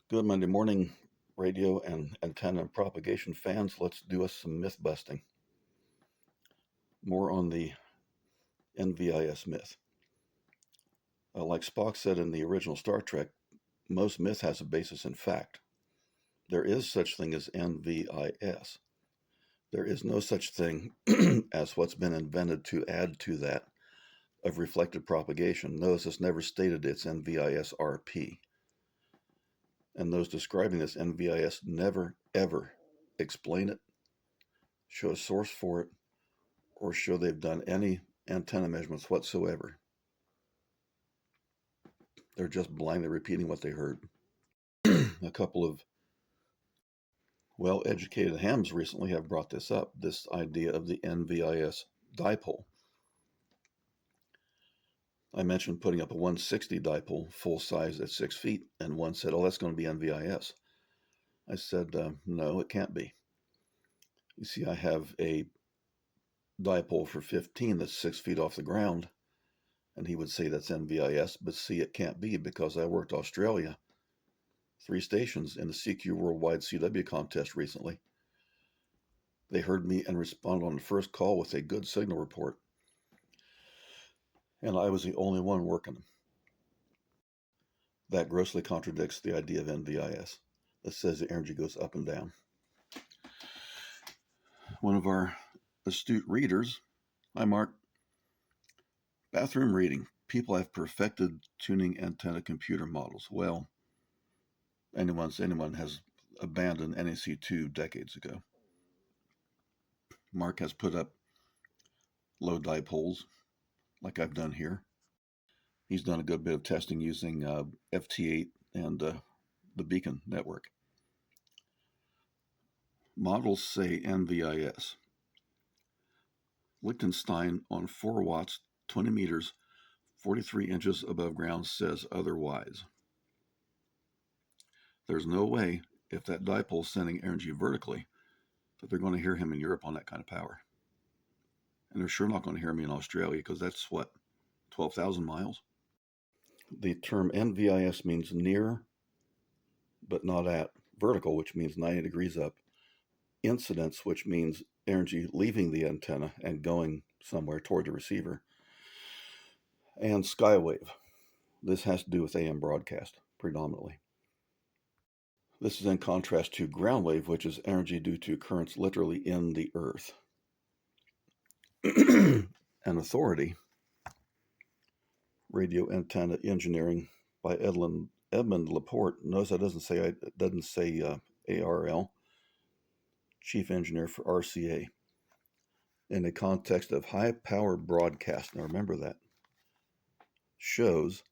Good Monday morning, radio and antenna and propagation fans. Let's do us some myth busting. More on the NVIS myth. Like Spock said in the original Star Trek, most myth has a basis in fact. There is such thing as NVIS. There is no such thing as what's been invented to add to that of reflected propagation. Notice it's never stated it's NVIS RP. And those describing this NVIS never, ever explain it, show a source for it, or show they've done any antenna measurements whatsoever. They're just blindly repeating what they heard. A couple of well-educated hams recently have brought this up, this idea of the NVIS dipole. I mentioned putting up a 160 dipole, full size at 6 feet, and one said, oh, that's going to be NVIS. I said, no, it can't be. You see, I have a dipole for 15 that's 6 feet off the ground, and he would say that's NVIS, but see, it can't be because I worked Australia 3 stations in the CQ Worldwide CW contest recently. They heard me and responded on the first call with a good signal report, and I was the only one working them. That grossly contradicts the idea of NVIS that says the energy goes up and down. One of our astute readers, hi Mark, bathroom reading. People have perfected tuning antenna computer models. Well, anyone has abandoned NEC2 decades ago. Mark has put up low dipoles like I've done here. He's done a good bit of testing using FT8 and the Beacon network. Models say NVIS. Liechtenstein on 4 watts, 20 meters, 43 inches above ground says otherwise. There's no way, if that dipole is sending energy vertically, that they're going to hear him in Europe on that kind of power. And they're sure not going to hear me in Australia because that's, 12,000 miles? The term NVIS means near, but not at. Vertical, which means 90 degrees up. Incidence, which means energy leaving the antenna and going somewhere toward the receiver. And skywave. This has to do with AM broadcast, predominantly. This is in contrast to ground wave, which is energy due to currents literally in the earth. An authority, Radio Antenna Engineering by Edmund Laporte. Notice that doesn't say ARL, Chief Engineer for RCA, in the context of high power broadcast. Now remember that. Shows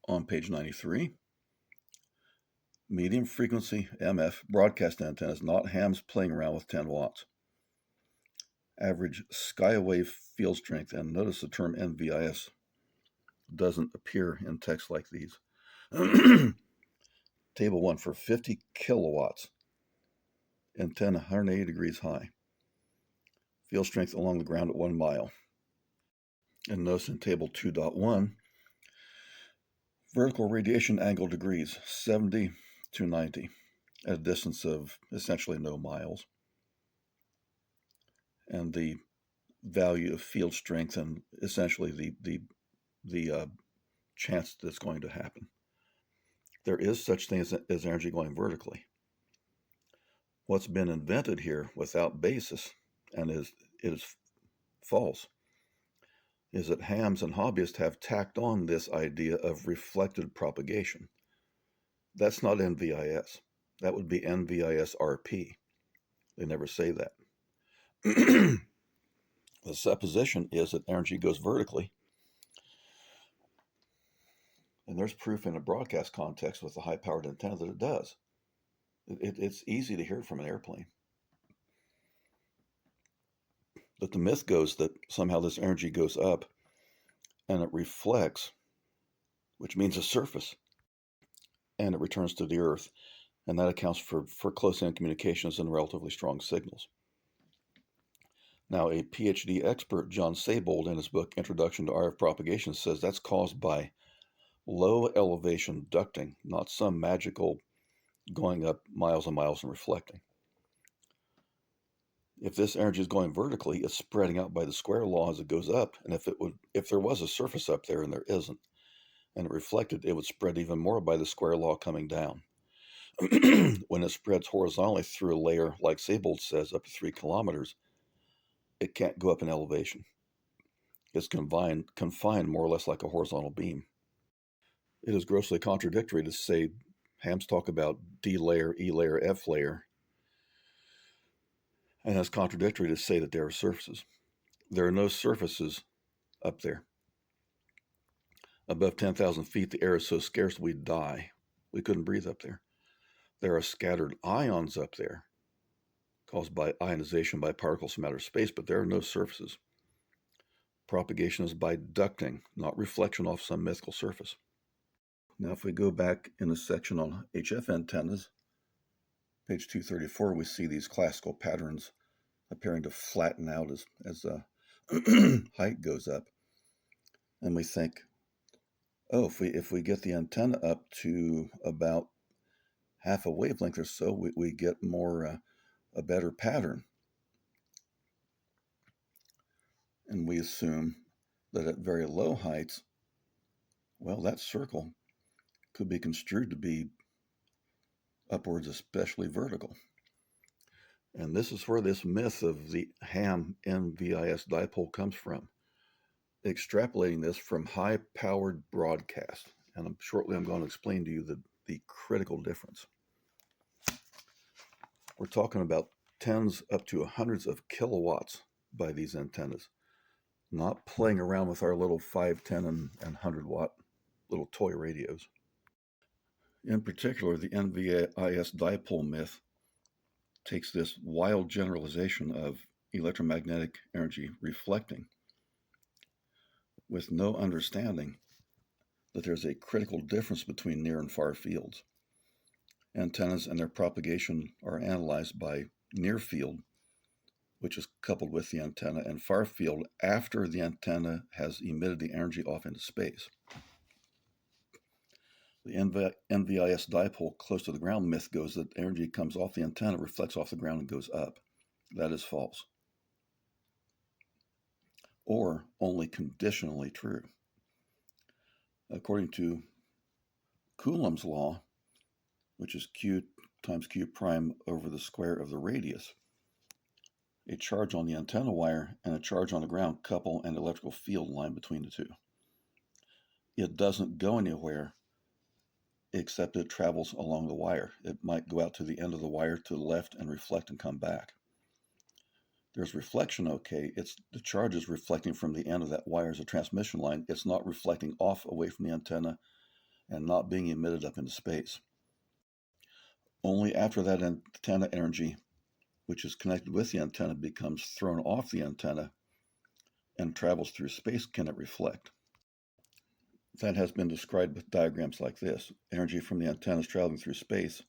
on page 93, medium frequency MF broadcast antennas, not hams playing around with 10 watts. Average skywave field strength, and notice the term NVIS doesn't appear in text like these. Table 1 for 50 kilowatts, antenna 180 degrees high. Field strength along the ground at 1 mile. And notice in table 2.1, vertical radiation angle degrees, 70 to 90, at a distance of essentially no miles. And the value of field strength and essentially the chance that it's going to happen. There is such thing as energy going vertically. What's been invented here without basis, and it is false, is that hams and hobbyists have tacked on this idea of reflected propagation. That's not NVIS. That would be NVIS RP. They never say that. The supposition is that energy goes vertically. And there's proof in a broadcast context with a high-powered antenna that it does. It's easy to hear it from an airplane. But the myth goes that somehow this energy goes up and it reflects, which means a surface, and it returns to the earth. And that accounts for close-in communications and relatively strong signals. Now, a PhD expert, John Saybold, in his book Introduction to RF Propagation, says that's caused by Low elevation ducting, not some magical going up miles and miles and reflecting. If this energy is going vertically, it's spreading out by the square law as it goes up. And if there was a surface up there and there isn't, and it reflected, it would spread even more by the square law coming down. When it spreads horizontally through a layer, like Seybold says, up to 3 kilometers, it can't go up in elevation. It's confined more or less like a horizontal beam. It is grossly contradictory to say hams talk about D layer, E layer, F layer, and it's contradictory to say that there are surfaces. There are no surfaces up there. Above 10,000 feet, the air is so scarce we'd die. We couldn't breathe up there. There are scattered ions up there caused by ionization by particles from outer space, but there are no surfaces. Propagation is by ducting, not reflection off some mythical surface. Now, if we go back in the section on HF antennas, page 234, we see these classical patterns appearing to flatten out as height goes up. And we think, oh, if we get the antenna up to about half a wavelength or so, we get more a better pattern. And we assume that at very low heights, well, that circle could be construed to be upwards, especially vertical. And this is where this myth of the ham NVIS dipole comes from, extrapolating this from high-powered broadcast. And shortly I'm going to explain to you the critical difference. We're talking about tens up to hundreds of kilowatts by these antennas, not playing around with our little 5, 10, and 100 watt little toy radios. In particular, the NVIS dipole myth takes this wild generalization of electromagnetic energy reflecting with no understanding that there's a critical difference between near and far fields. Antennas and their propagation are analyzed by near field, which is coupled with the antenna, and far field after the antenna has emitted the energy off into space. The NVIS dipole close to the ground myth goes that energy comes off the antenna, reflects off the ground, and goes up. That is false, or only conditionally true. According to Coulomb's law, which is Q times Q prime over the square of the radius, a charge on the antenna wire and a charge on the ground couple an electrical field line between the two. It doesn't go anywhere except it travels along the wire. It might go out to the end of the wire to the left and reflect and come back. There's reflection, okay. It's the charge is reflecting from the end of that wire as a transmission line. It's not reflecting off away from the antenna and not being emitted up into space. Only after that antenna energy, which is connected with the antenna, becomes thrown off the antenna and travels through space can it reflect. That has been described with diagrams like this. Energy from the antenna is traveling through space.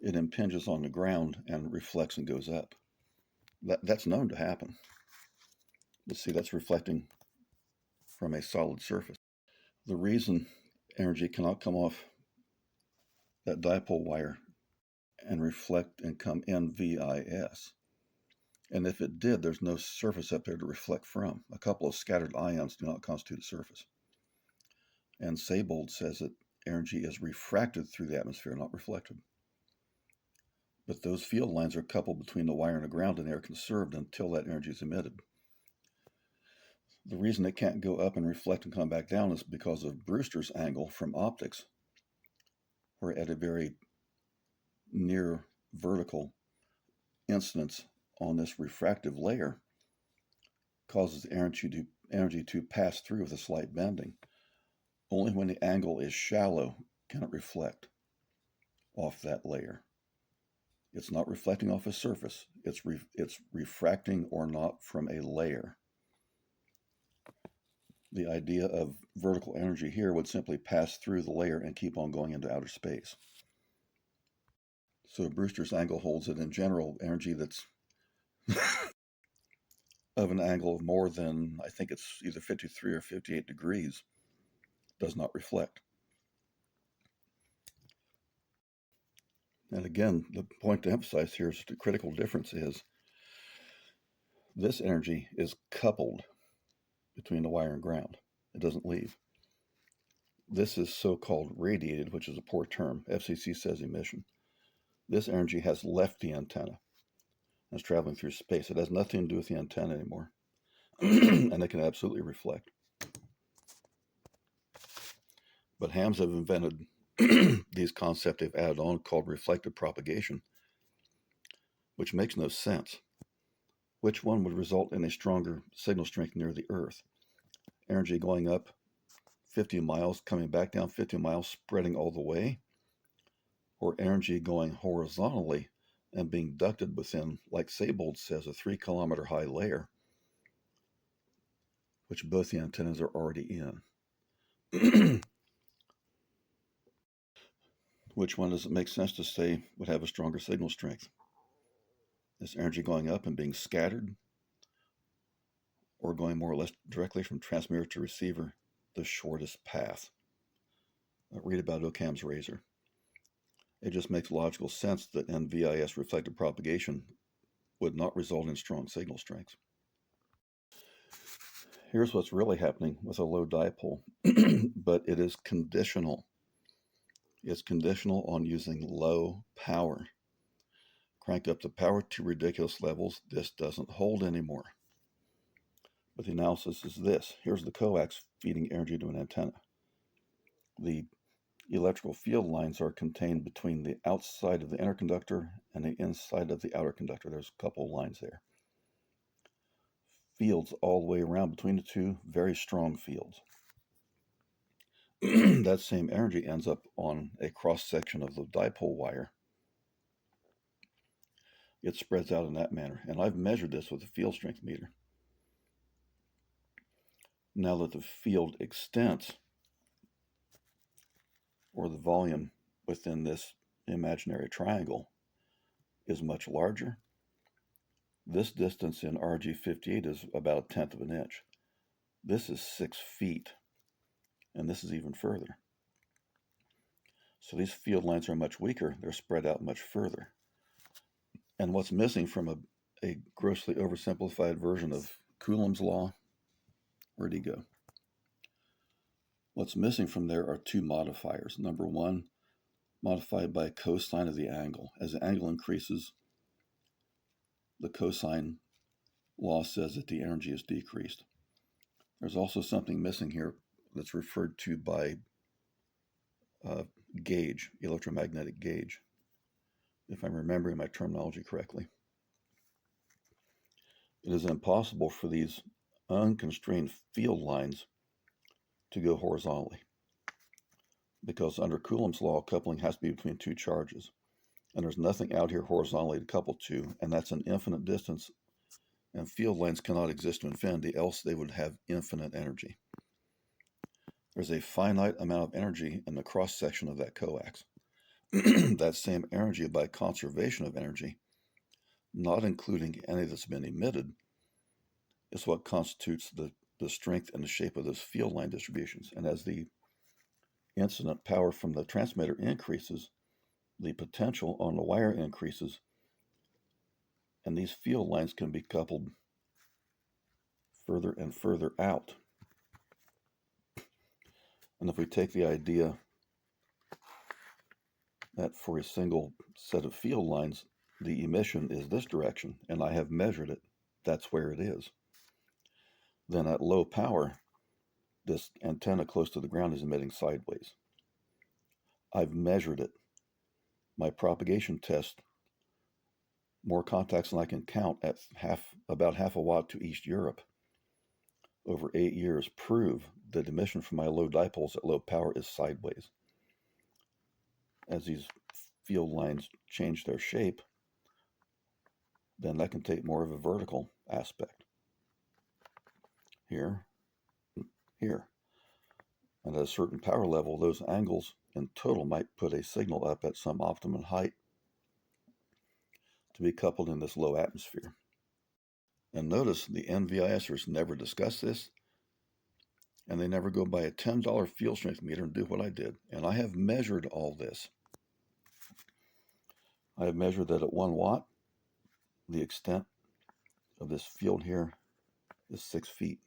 It impinges on the ground and reflects and goes up. That's known to happen. But see, that's reflecting from a solid surface. The reason energy cannot come off that dipole wire and reflect and come NVIS. And if it did, there's no surface up there to reflect from. A couple of scattered ions do not constitute a surface. And Seybold says that energy is refracted through the atmosphere, not reflected. But those field lines are coupled between the wire and the ground, and they are conserved until that energy is emitted. The reason it can't go up and reflect and come back down is because of Brewster's angle from optics, where at a very near vertical incidence on this refractive layer causes energy to pass through with a slight bending. Only when the angle is shallow can it reflect off that layer. It's not reflecting off a surface. It's refracting or not from a layer. The idea of vertical energy here would simply pass through the layer and keep on going into outer space. So Brewster's angle holds that in general, energy that's of an angle of more than, I think it's either 53 or 58 degrees, does not reflect. And again, the point to emphasize here is the critical difference is this energy is coupled between the wire and ground. It doesn't leave. This is so-called radiated, which is a poor term. FCC says emission. This energy has left the antenna. It's traveling through space. It has nothing to do with the antenna anymore. And it can absolutely reflect. But hams have invented these concepts they've added on called reflective propagation, which makes no sense. Which one would result in a stronger signal strength near the Earth? Energy going up 50 miles, coming back down 50 miles, spreading all the way, or energy going horizontally and being ducted within, like Seybold says, a 3-kilometer high layer, which both the antennas are already in. Which one does it make sense to say would have a stronger signal strength? Is energy going up and being scattered, or going more or less directly from transmitter to receiver, the shortest path? Read about Occam's razor. It just makes logical sense that NVIS reflective propagation would not result in strong signal strength. Here's what's really happening with a low dipole, but it is conditional. It's conditional on using low power. Crank up the power to ridiculous levels, this doesn't hold anymore. But the analysis is this. Here's the coax feeding energy to an antenna. The electrical field lines are contained between the outside of the inner conductor and the inside of the outer conductor. There's a couple of lines there. Fields all the way around between the two, very strong fields. That same energy ends up on a cross-section of the dipole wire. It spreads out in that manner, and I've measured this with a field strength meter. Now that the field extent, or the volume within this imaginary triangle, is much larger, this distance in RG58 is about 1/10 of an inch. This is 6 feet, and this is even further. So these field lines are much weaker. They're spread out much further. And what's missing from a grossly oversimplified version of Coulomb's law, where'd he go? What's missing from there are two modifiers. Number one, modified by cosine of the angle. As the angle increases, the cosine law says that the energy is decreased. There's also something missing here that's referred to by gauge, electromagnetic gauge, if I'm remembering my terminology correctly. It is impossible for these unconstrained field lines to go horizontally, because under Coulomb's law, coupling has to be between two charges, and there's nothing out here horizontally to couple to, and that's an infinite distance, and field lines cannot exist to infinity, else they would have infinite energy. There's a finite amount of energy in the cross-section of that coax. That same energy, by conservation of energy, not including any that's been emitted, is what constitutes the strength and the shape of those field line distributions. And as the incident power from the transmitter increases, the potential on the wire increases, and these field lines can be coupled further and further out. And if we take the idea that for a single set of field lines, the emission is this direction, and I have measured it, that's where it is, then at low power, this antenna close to the ground is emitting sideways. I've measured it. My propagation test, more contacts than I can count at about half a watt to East Europe, over 8 years, prove that emission from my low dipoles at low power is sideways. As these field lines change their shape, then that can take more of a vertical aspect. Here, here. And at a certain power level, those angles in total might put a signal up at some optimum height to be coupled in this low atmosphere. And notice the NVISers never discuss this, and they never go buy a $10 field strength meter and do what I did. And I have measured all this. I have measured that at 1 watt, the extent of this field here is 6 feet,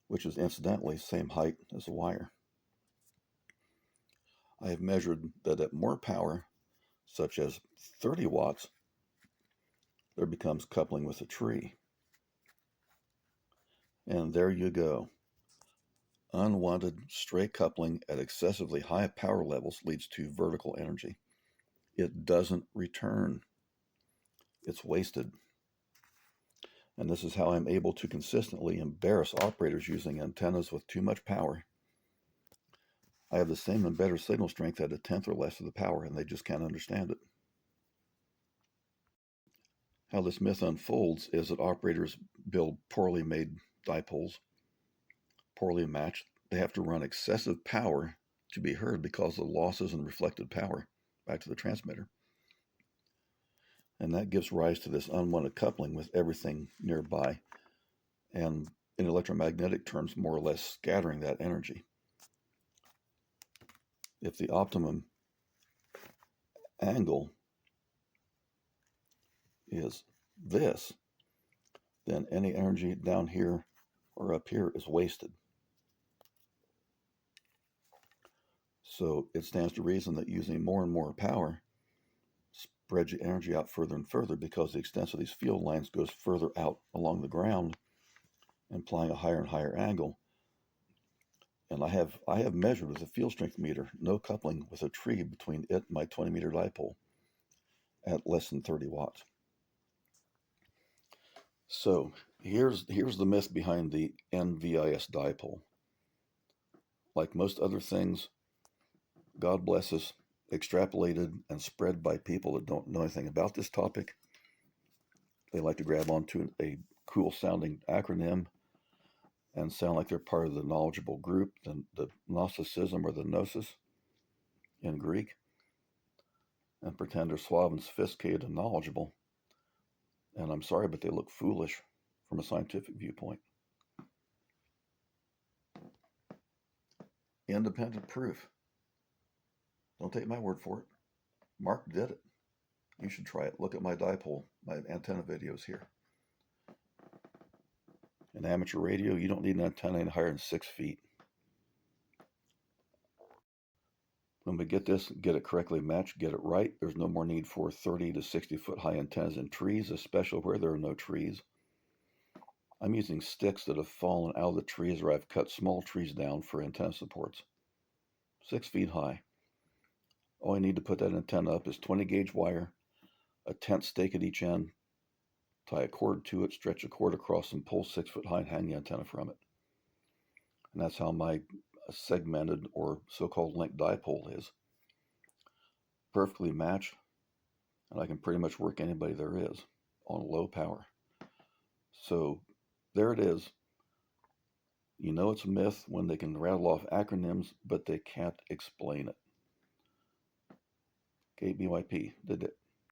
which is incidentally same height as the wire. I have measured that at more power, such as 30 watts, there becomes coupling with a tree. And there you go. Unwanted stray coupling at excessively high power levels leads to vertical energy. It doesn't return. It's wasted. And this is how I'm able to consistently embarrass operators using antennas with too much power. I have the same and better signal strength at 1/10 or less of the power, and they just can't understand it. How this myth unfolds is that operators build poorly made dipoles, poorly matched. They have to run excessive power to be heard because of the losses in reflected power back to the transmitter. And that gives rise to this unwanted coupling with everything nearby, and in electromagnetic terms, more or less scattering that energy. If the optimum angle is this, then any energy down here or up here is wasted. So it stands to reason that using more and more power spreads your energy out further and further, because the extent of these field lines goes further out along the ground, implying a higher and higher angle. And I have measured with a field strength meter no coupling with a tree between it and my 20-meter dipole at less than 30 watts. So here's the myth behind the NVIS dipole. Like most other things, God bless us, extrapolated and spread by people that don't know anything about this topic. They like to grab onto a cool sounding acronym and sound like they're part of the knowledgeable group, the Gnosticism or the Gnosis in Greek, and pretend they're suave and sophisticated and knowledgeable. And I'm sorry, but they look foolish from a scientific viewpoint. Independent proof. Don't take my word for it. Mark did it. You should try it. Look at my dipole, my antenna videos here. In amateur radio, you don't need an antenna any higher than 6 feet. When we get this, get it correctly matched, get it right, there's no more need for 30 to 60 foot high antennas in trees, especially where there are no trees. I'm using sticks that have fallen out of the trees, or I've cut small trees down for antenna supports. 6 feet high. All I need to put that antenna up is 20 gauge wire, a tent stake at each end, tie a cord to it, stretch a cord across, and pull 6 foot high and hang the antenna from it. And that's how my segmented or so-called linked dipole is. Perfectly matched, and I can pretty much work anybody there is on low power. So there it is. You know it's a myth when they can rattle off acronyms, but they can't explain it. KBYP did it.